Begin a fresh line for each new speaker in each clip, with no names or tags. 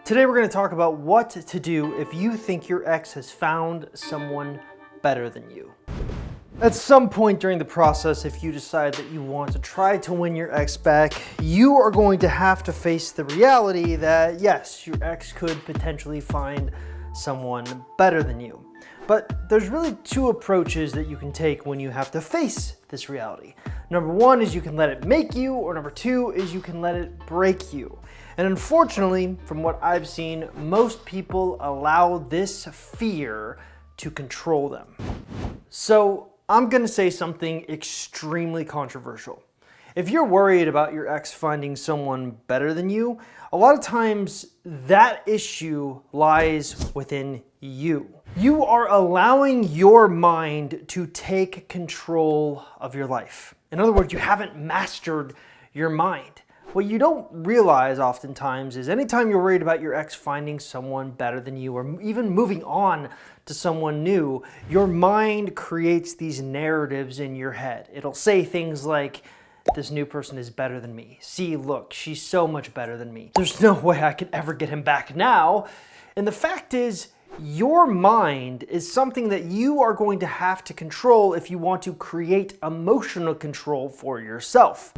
Today we're going to talk about what to do if you think your ex has found someone better than you. At some point during the process, if you decide that you want to try to win your ex back, you are going to have to face the reality that yes, your ex could potentially find someone better than you. But there's really two approaches that you can take when you have to face this reality. Number one is you can let it make you, or number two is you can let it break you. And unfortunately, from what I've seen, most people allow this fear to control them. So I'm gonna say something extremely controversial. If you're worried about your ex finding someone better than you, a lot of times that issue lies within you. You are allowing your mind to take control of your life. In other words, you haven't mastered your mind. What you don't realize oftentimes is anytime you're worried about your ex finding someone better than you or even moving on to someone new, your mind creates these narratives in your head. It'll say things like, this new person is better than me. See, look, she's so much better than me. There's no way I could ever get him back now. And the fact is, your mind is something that you are going to have to control if you want to create emotional control for yourself.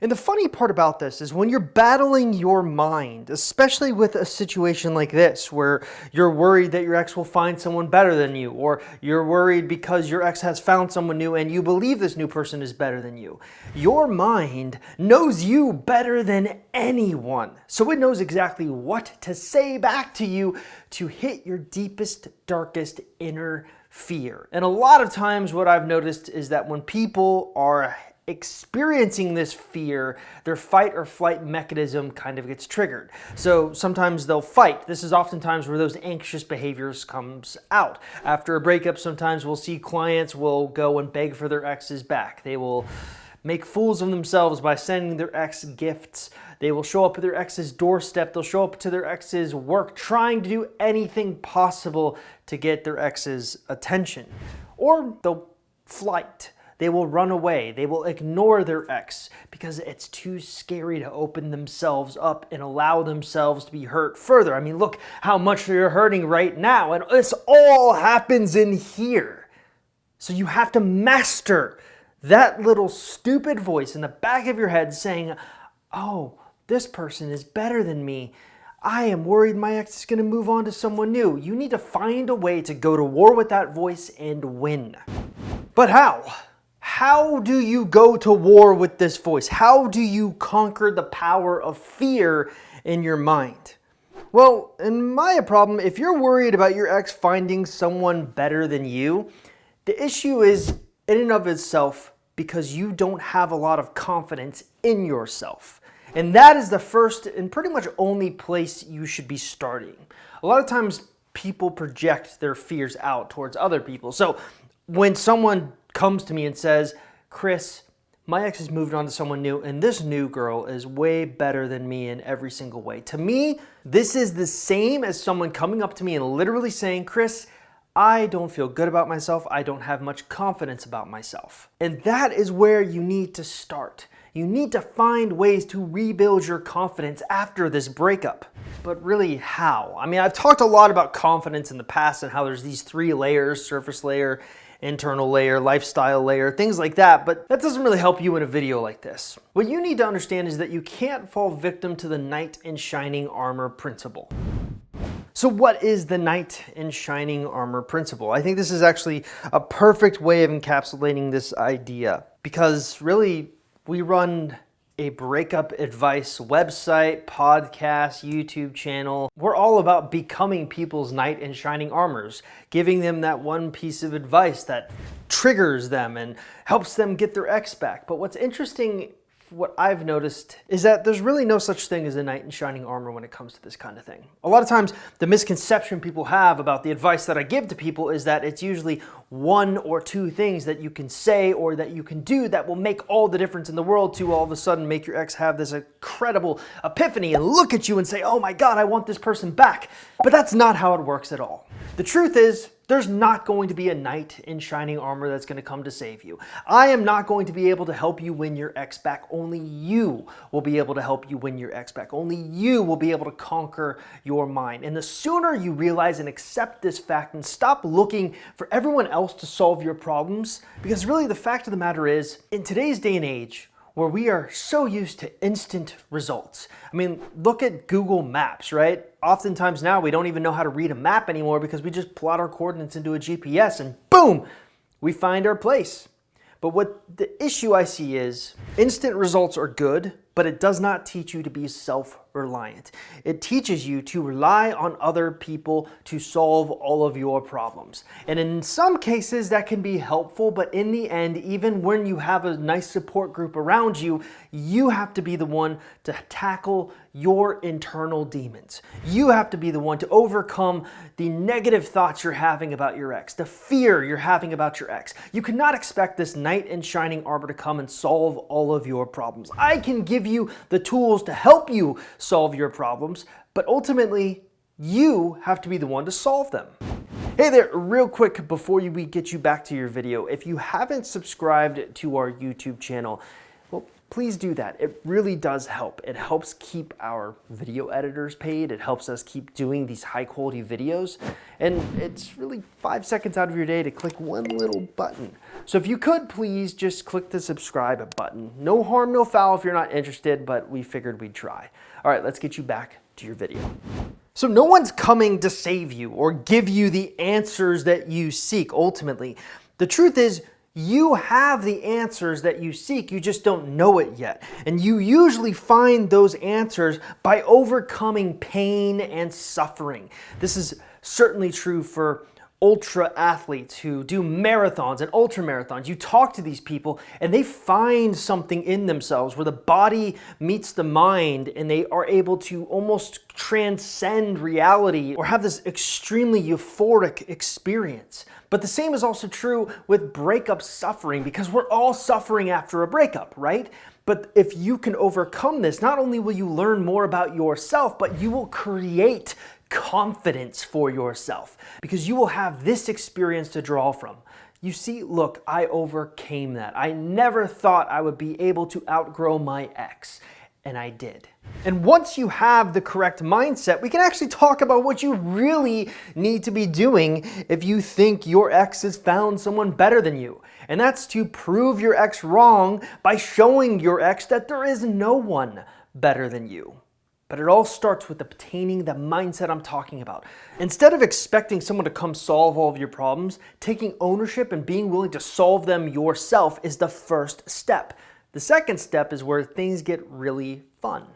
And the funny part about this is when you're battling your mind, especially with a situation like this, where you're worried that your ex will find someone better than you, or you're worried because your ex has found someone new and you believe this new person is better than you. Your mind knows you better than anyone. So it knows exactly what to say back to you to hit your deepest, darkest inner fear. And a lot of times what I've noticed is that when people are experiencing this fear, their fight or flight mechanism kind of gets triggered. So sometimes they'll fight. This is oftentimes where those anxious behaviors comes out. After a breakup, sometimes we'll see clients will go and beg for their exes back. They will make fools of themselves by sending their ex gifts. They will show up at their ex's doorstep. They'll show up to their ex's work, trying to do anything possible to get their ex's attention. Or they'll flight. They will run away. They will ignore their ex because it's too scary to open themselves up and allow themselves to be hurt further. I mean, look how much they're hurting right now, and this all happens in here. So you have to master that little stupid voice in the back of your head saying, oh, this person is better than me. I am worried my ex is going to move on to someone new. You need to find a way to go to war with that voice and win. But how? How do you go to war with this voice? How do you conquer the power of fear in your mind? Well, in my problem, if you're worried about your ex finding someone better than you, the issue is in and of itself because you don't have a lot of confidence in yourself. And that is the first and pretty much only place you should be starting. A lot of times people project their fears out towards other people. So when someone comes to me and says, Chris, my ex has moved on to someone new and this new girl is way better than me in every single way. To me, this is the same as someone coming up to me and literally saying, Chris, I don't feel good about myself. I don't have much confidence about myself. And that is where you need to start. You need to find ways to rebuild your confidence after this breakup. But really, how? I mean, I've talked a lot about confidence in the past and how there's these three layers: surface layer, internal layer, lifestyle layer, things like that, but that doesn't really help you in a video like this. What you need to understand is that you can't fall victim to the knight in shining armor principle. So what is the knight in shining armor principle? I think this is actually a perfect way of encapsulating this idea, because really we run a breakup advice website, podcast, YouTube channel. We're all about becoming people's knight in shining armors, giving them that one piece of advice that triggers them and helps them get their ex back. But what's interesting, what I've noticed, is that there's really no such thing as a knight in shining armor when it comes to this kind of thing. A lot of times, the misconception people have about the advice that I give to people is that it's usually one or two things that you can say or that you can do that will make all the difference in the world to all of a sudden make your ex have this incredible epiphany and look at you and say, oh my God, I want this person back. But that's not how it works at all. The truth is, there's not going to be a knight in shining armor that's going to come to save you. I am not going to be able to help you win your ex back. Only you will be able to help you win your ex back. Only you will be able to conquer your mind. And the sooner you realize and accept this fact and stop looking for everyone else to solve your problems, because really the fact of the matter is, in today's day and age, where we are so used to instant results. I mean, look at Google Maps, right? Oftentimes now we don't even know how to read a map anymore because we just plot our coordinates into a GPS and boom, we find our place. But what the issue I see is instant results are good, but it does not teach you to be self-reliant. It teaches you to rely on other people to solve all of your problems. And in some cases that can be helpful, but in the end, even when you have a nice support group around you, you have to be the one to tackle your internal demons. You have to be the one to overcome the negative thoughts you're having about your ex, the fear you're having about your ex. You cannot expect this knight in shining armor to come and solve all of your problems. I can give you the tools to help you solve your problems, but ultimately, you have to be the one to solve them. Hey there, real quick before we get you back to your video, if you haven't subscribed to our YouTube channel, well, please do that. It really does help. It helps keep our video editors paid. It helps us keep doing these high quality videos. And it's really 5 seconds out of your day to click one little button. So if you could please just click the subscribe button. No harm, no foul if you're not interested, but we figured we'd try. All right, let's get you back to your video. So no one's coming to save you or give you the answers that you seek ultimately. The truth is, you have the answers that you seek, you just don't know it yet. And you usually find those answers by overcoming pain and suffering. This is certainly true for ultra athletes who do marathons and ultra marathons. You talk to these people and they find something in themselves where the body meets the mind and they are able to almost transcend reality or have this extremely euphoric experience. But the same is also true with breakup suffering, because we're all suffering after a breakup, right? But if you can overcome this, not only will you learn more about yourself, but you will create confidence for yourself because you will have this experience to draw from. You see, look, I overcame that. I never thought I would be able to outgrow my ex, and I did. And once you have the correct mindset, we can actually talk about what you really need to be doing if you think your ex has found someone better than you. And that's to prove your ex wrong by showing your ex that there is no one better than you. But it all starts with obtaining the mindset I'm talking about. Instead of expecting someone to come solve all of your problems, taking ownership and being willing to solve them yourself is the first step. The second step is where things get really fun.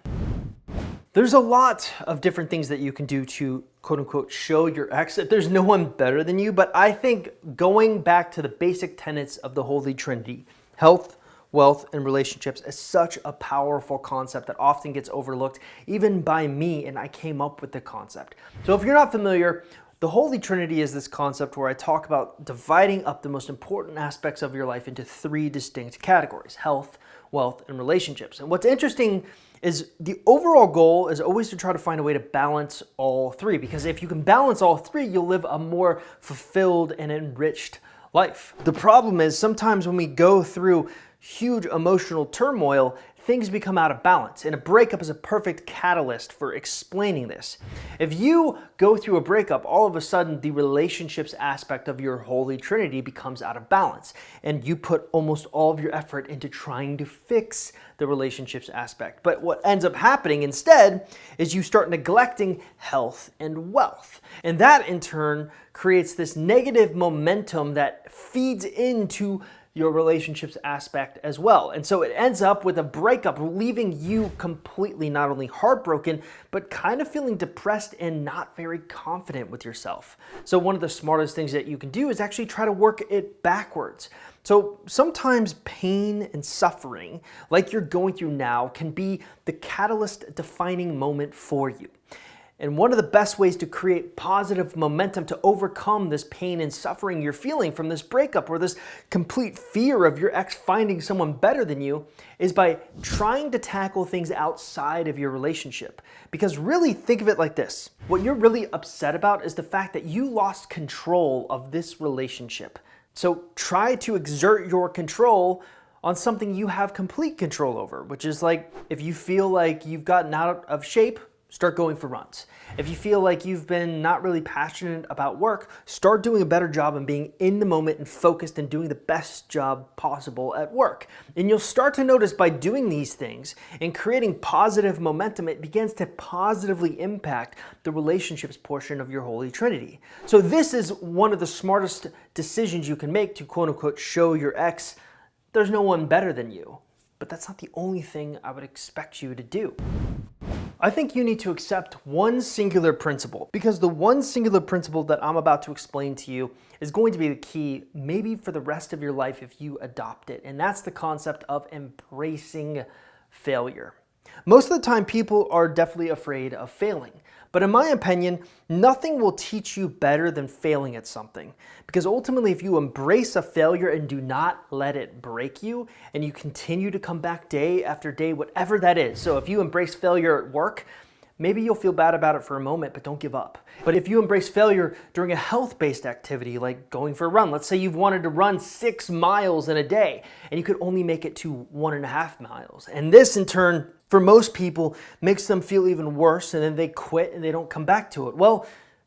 There's a lot of different things that you can do to quote unquote show your ex that there's no one better than you, but I think going back to the basic tenets of the Holy Trinity, health, wealth, and relationships is such a powerful concept that often gets overlooked, even by me, and I came up with the concept. So if you're not familiar, the Holy Trinity is this concept where I talk about dividing up the most important aspects of your life into three distinct categories: health, wealth, and relationships. And what's interesting is the overall goal is always to try to find a way to balance all three, because if you can balance all three, you'll live a more fulfilled and enriched life. The problem is sometimes when we go through huge emotional turmoil, things become out of balance, and a breakup is a perfect catalyst for explaining this. If you go through a breakup, all of a sudden the relationships aspect of your Holy Trinity becomes out of balance, and you put almost all of your effort into trying to fix the relationships aspect. But what ends up happening instead is you start neglecting health and wealth, and that in turn creates this negative momentum that feeds into your relationships aspect as well. And so it ends up with a breakup, leaving you completely not only heartbroken, but kind of feeling depressed and not very confident with yourself. So one of the smartest things that you can do is actually try to work it backwards. So sometimes pain and suffering, like you're going through now, can be the catalyst defining moment for you. And one of the best ways to create positive momentum to overcome this pain and suffering you're feeling from this breakup or this complete fear of your ex finding someone better than you is by trying to tackle things outside of your relationship. Because really, think of it like this. What you're really upset about is the fact that you lost control of this relationship. So try to exert your control on something you have complete control over, which is like if you feel like you've gotten out of shape, start going for runs. If you feel like you've been not really passionate about work, start doing a better job and being in the moment and focused and doing the best job possible at work. And you'll start to notice by doing these things and creating positive momentum, it begins to positively impact the relationships portion of your Holy Trinity. So this is one of the smartest decisions you can make to quote unquote show your ex there's no one better than you. But that's not the only thing I would expect you to do. I think you need to accept one singular principle, because the one singular principle that I'm about to explain to you is going to be the key maybe for the rest of your life if you adopt it, and that's the concept of embracing failure. Most of the time people are definitely afraid of failing, but in my opinion, nothing will teach you better than failing at something. Because ultimately, if you embrace a failure and do not let it break you, and you continue to come back day after day, whatever that is. So if you embrace failure at work, maybe you'll feel bad about it for a moment, but don't give up. But if you embrace failure during a health-based activity, like going for a run, let's say you've wanted to run 6 miles in a day, and you could only make it to 1.5 miles. And this in turn, for most people, makes them feel even worse, and then they quit and they don't come back to it. Well,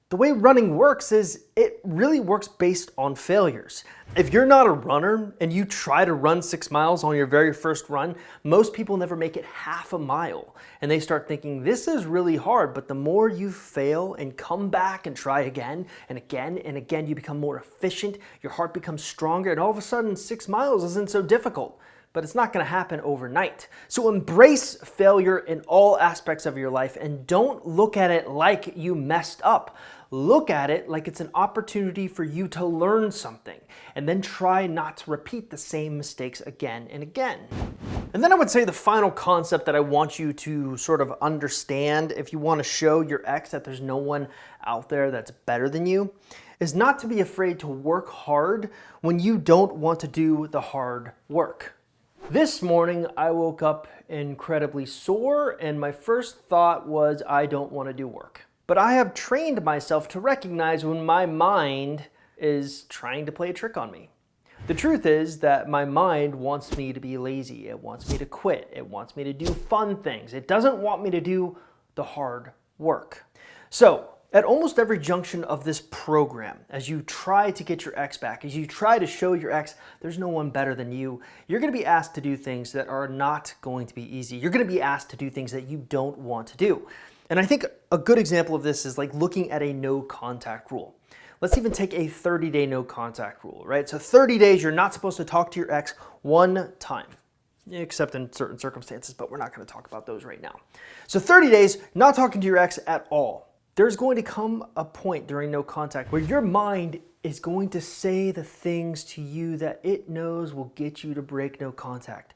the way running works is it really works based on failures. If you're not a runner and you try to run 6 miles on your very first run, most people never make it half a mile. And they start thinking, this is really hard, but the more you fail and come back and try again and again and again, you become more efficient, your heart becomes stronger, and all of a sudden 6 miles isn't so difficult. But it's not going to happen overnight. So embrace failure in all aspects of your life and don't look at it like you messed up. Look at it like it's an opportunity for you to learn something, and then try not to repeat the same mistakes again and again. And then I would say the final concept that I want you to sort of understand if you want to show your ex that there's no one out there that's better than you is not to be afraid to work hard when you don't want to do the hard work. This morning, I woke up incredibly sore, and my first thought was, I don't want to do work. But I have trained myself to recognize when my mind is trying to play a trick on me. The truth is that my mind wants me to be lazy. It wants me to quit. It wants me to do fun things. It doesn't want me to do the hard work. So, at almost every junction of this program, as you try to get your ex back, as you try to show your ex there's no one better than you, you're going to be asked to do things that are not going to be easy. You're going to be asked to do things that you don't want to do. And I think a good example of this is like looking at a no contact rule. Let's even take a 30-day no contact rule, right? So 30 days, you're not supposed to talk to your ex one time, except in certain circumstances, but we're not going to talk about those right now. So 30 days, not talking to your ex at all. There's going to come a point during no contact where your mind is going to say the things to you that it knows will get you to break no contact.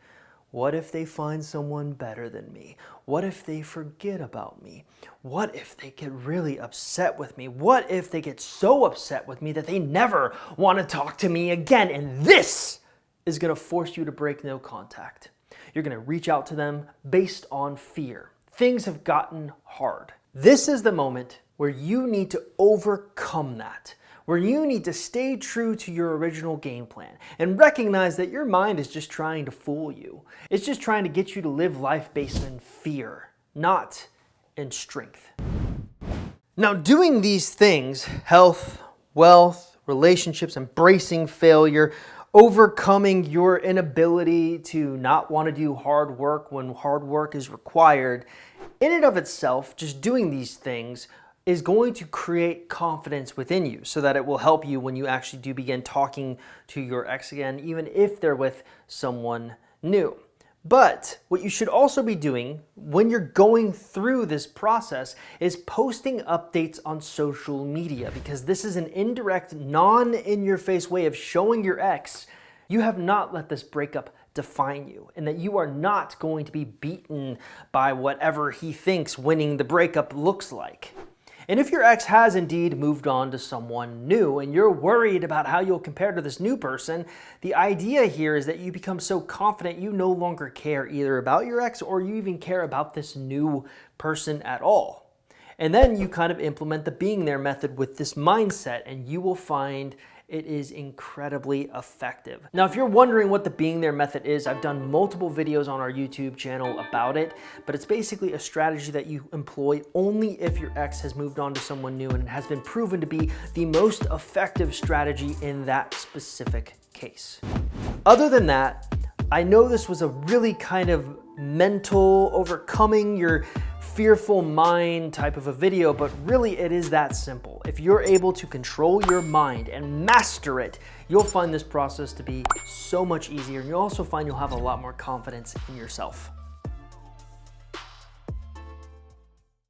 What if they find someone better than me? What if they forget about me? What if they get really upset with me? What if they get so upset with me that they never want to talk to me again? And this is going to force you to break no contact. You're going to reach out to them based on fear. Things have gotten hard. This is the moment where you need to overcome that, where you need to stay true to your original game plan and recognize that your mind is just trying to fool you. It's just trying to get you to live life based in fear, not in strength. Now, doing these things, health, wealth, relationships, embracing failure, overcoming your inability to not want to do hard work when hard work is required, in and of itself, just doing these things is going to create confidence within you so that it will help you when you actually do begin talking to your ex again, even if they're with someone new. But what you should also be doing when you're going through this process is posting updates on social media, because this is an indirect, non-in-your-face way of showing your ex you have not let this breakup define you, and that you are not going to be beaten by whatever he thinks winning the breakup looks like. And if your ex has indeed moved on to someone new and you're worried about how you'll compare to this new person, the idea here is that you become so confident you no longer care either about your ex or you even care about this new person at all. And then you kind of implement the being there method with this mindset, and you will find it is incredibly effective. Now, if you're wondering what the being there method is, I've done multiple videos on our YouTube channel about it, but it's basically a strategy that you employ only if your ex has moved on to someone new, and it has been proven to be the most effective strategy in that specific case. Other than that, I know this was a really kind of mental, overcoming your fearful mind type of a video, but really it is that simple. If you're able to control your mind and master it, you'll find this process to be so much easier, and you'll also find you'll have a lot more confidence in yourself.